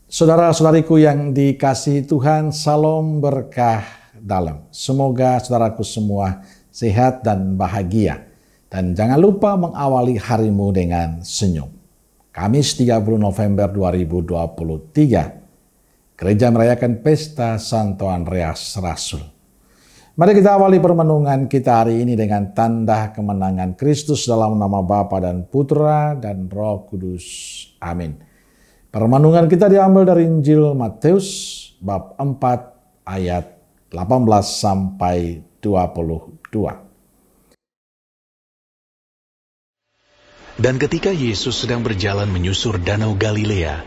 Saudara-saudariku yang dikasihi Tuhan, salam berkah dalam. Semoga saudaraku semua sehat dan bahagia. Dan jangan lupa mengawali harimu dengan senyum. Kamis 30 November 2023, gereja merayakan pesta Santo Andreas Rasul. Mari kita awali permenungan kita hari ini dengan tanda kemenangan Kristus dalam nama Bapa dan Putra dan Roh Kudus. Amin. Permenungan kita diambil dari Injil Matius bab 4 ayat 18 sampai 22. Dan ketika Yesus sedang berjalan menyusur Danau Galilea,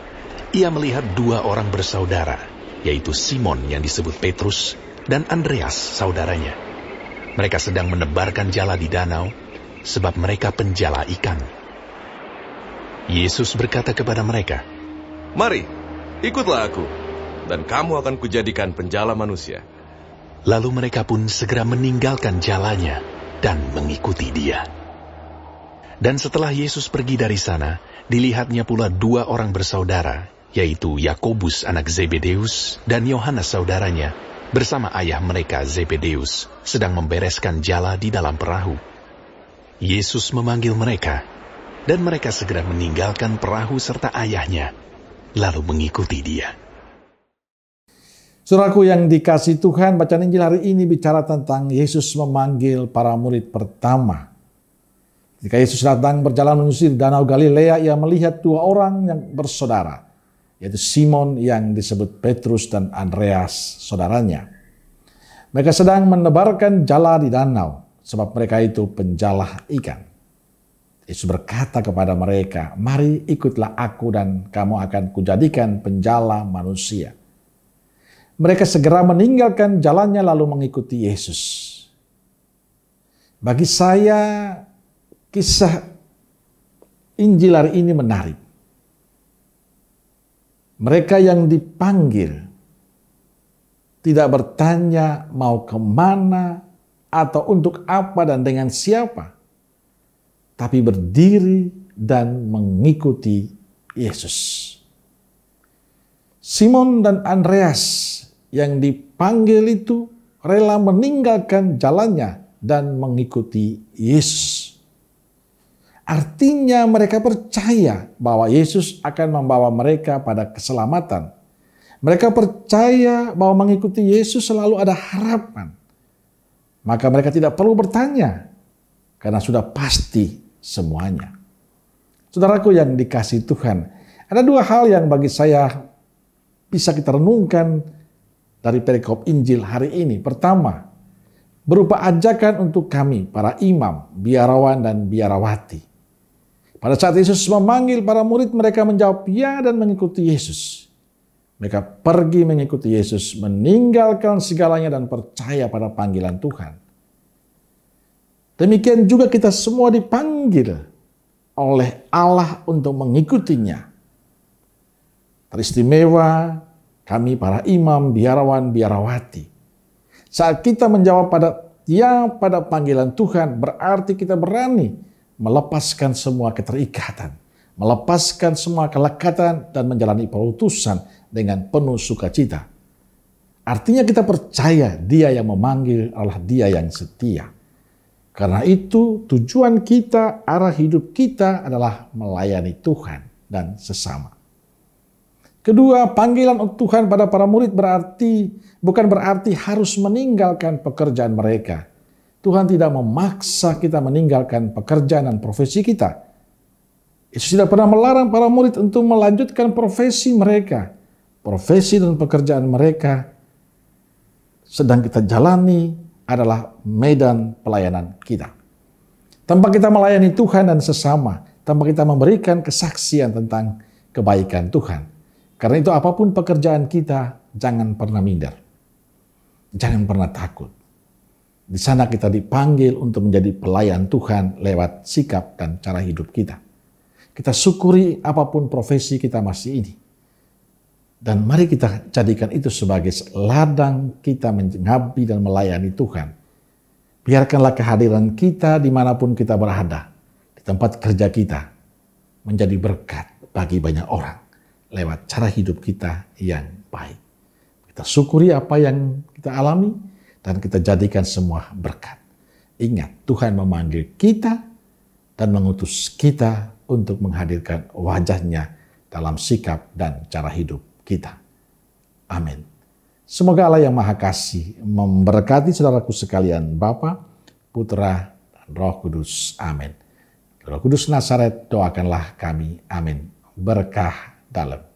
ia melihat dua orang bersaudara, yaitu Simon yang disebut Petrus dan Andreas saudaranya. Mereka sedang menebarkan jala di danau, sebab mereka penjala ikan. Yesus berkata kepada mereka, "Mari, ikutlah aku, dan kamu akan kujadikan penjala manusia." Lalu mereka pun segera meninggalkan jalannya dan mengikuti dia. Dan setelah Yesus pergi dari sana, dilihatnya pula dua orang bersaudara, yaitu Yakobus anak Zebedeus dan Yohanes saudaranya, bersama ayah mereka Zebedeus, sedang membereskan jala di dalam perahu. Yesus memanggil mereka, dan mereka segera meninggalkan perahu serta ayahnya, lalu mengikuti dia. Saudaraku yang dikasihi Tuhan, bacaan Injil hari ini bicara tentang Yesus memanggil para murid pertama. Ketika Yesus datang berjalan menyusur Danau Galilea, ia melihat dua orang yang bersaudara, yaitu Simon yang disebut Petrus dan Andreas saudaranya. Mereka sedang menebarkan jala di danau, sebab mereka itu penjala ikan. Yesus berkata kepada mereka, "Mari ikutlah aku dan kamu akan kujadikan penjala manusia." Mereka segera meninggalkan jalannya lalu mengikuti Yesus. Bagi saya, kisah Injil hari ini menarik. Mereka yang dipanggil tidak bertanya mau kemana atau untuk apa dan dengan siapa, tapi berdiri dan mengikuti Yesus. Simon dan Andreas yang dipanggil itu rela meninggalkan jalannya dan mengikuti Yesus. Artinya mereka percaya bahwa Yesus akan membawa mereka pada keselamatan. Mereka percaya bahwa mengikuti Yesus selalu ada harapan. Maka mereka tidak perlu bertanya, karena sudah pasti semuanya. Saudaraku yang dikasihi Tuhan, ada dua hal yang bagi saya bisa kita renungkan dari perikop Injil hari ini. Pertama, berupa ajakan untuk kami, para imam, biarawan dan biarawati. Pada saat Yesus memanggil para murid, mereka menjawab ya dan mengikuti Yesus. Mereka pergi mengikuti Yesus, meninggalkan segalanya dan percaya pada panggilan Tuhan. Demikian juga kita semua dipanggil oleh Allah untuk mengikutinya. Teristimewa kami para imam, biarawan, biarawati. Saat kita menjawab pada panggilan Tuhan, berarti kita berani melepaskan semua keterikatan, melepaskan semua kelekatan dan menjalani perutusan dengan penuh sukacita. Artinya kita percaya Dia yang memanggil adalah Dia yang setia. Karena itu tujuan kita, arah hidup kita adalah melayani Tuhan dan sesama. Kedua, panggilan Tuhan pada para murid bukan berarti harus meninggalkan pekerjaan mereka. Tuhan tidak memaksa kita meninggalkan pekerjaan dan profesi kita. Yesus tidak pernah melarang para murid untuk melanjutkan profesi mereka. Profesi dan pekerjaan mereka sedang kita jalani adalah medan pelayanan kita. Tanpa kita melayani Tuhan dan sesama, tanpa kita memberikan kesaksian tentang kebaikan Tuhan. Karena itu apapun pekerjaan kita, jangan pernah minder. Jangan pernah takut. Di sana kita dipanggil untuk menjadi pelayan Tuhan lewat sikap dan cara hidup kita. Kita syukuri apapun profesi kita masih ini. Dan mari kita jadikan itu sebagai ladang kita mengabdi dan melayani Tuhan. Biarkanlah kehadiran kita dimanapun kita berada, di tempat kerja kita, menjadi berkat bagi banyak orang. lewat cara hidup kita yang baik. Kita syukuri apa yang kita alami dan kita jadikan semua berkat. Ingat, Tuhan memanggil kita dan mengutus kita untuk menghadirkan wajah-Nya dalam sikap dan cara hidup kita. Amin. Semoga Allah yang Maha Kasih memberkati saudaraku sekalian, Bapa, Putra, dan Roh Kudus. Amin. Roh Kudus Nazaret, doakanlah kami. Amin. Berkah dalam.